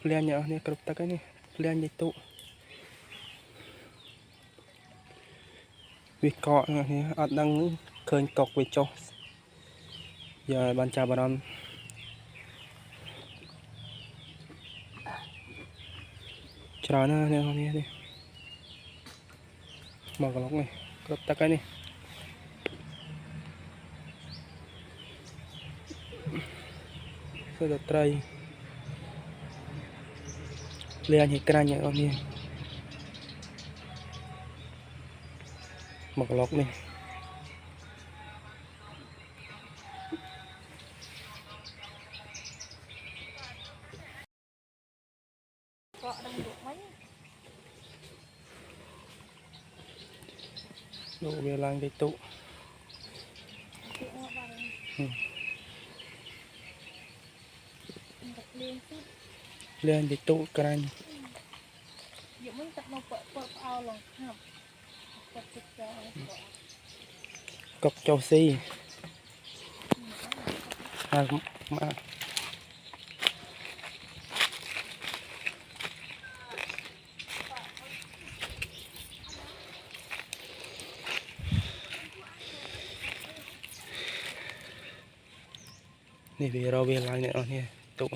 liền nhở nè cột ta cái này liền dịch tụ việc cọ này ở đang khơi cọc về cho giờ bàn trà bàn trà nó nè nè đi màu cái lóc này cột ta cái này cái đồ tray liền hết cái nhở nè màu cái lóc này đủ về lang cái tụ lên cái tụ canh cọc châu si màนี่ เราเวลาเนี่ยเนี่ยตุ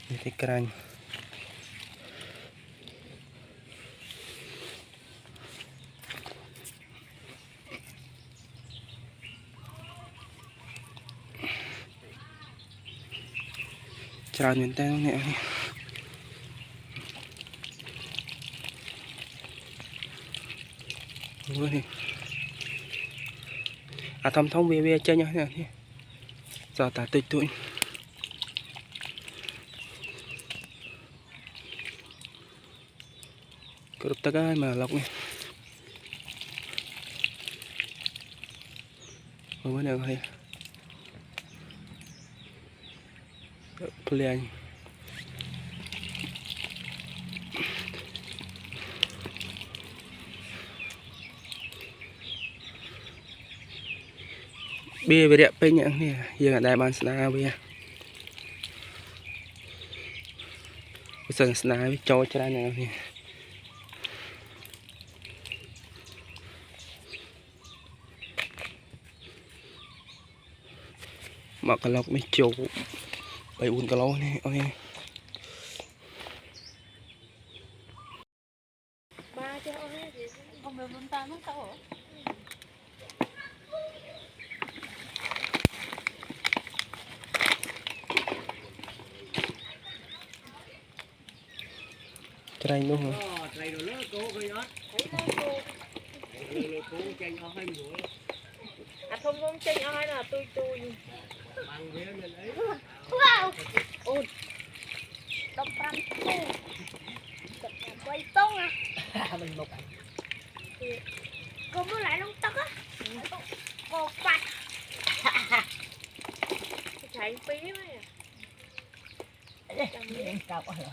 นี่ที่กลางจานเหมือนแตงเนี่ยดูนี่ทำthông về chơi nhau nè giờ ta tịch tụi cột ta cái mà lọc này không có nào hay play bia về đẹp bên nhãn nè giờ đại bàn sna bia sân sna với cho ra nè nè mà cái lọc mới chịu bảy uốn cái lỗ này ôi ba cho ông về bên ta nó tao hả trai đúng không? Trai rồi lớn cô coi đó. Cô tranh ao hay rồi. À không tranh ao hay là tôi. Bằng thế mình ấy. Wow. Ôi. Đập răng cô. Đập quay tông à. Mình một. Cô muốn lại lông tóc á. Cô bạch. Chạy phí mấy à. Cào quá hả?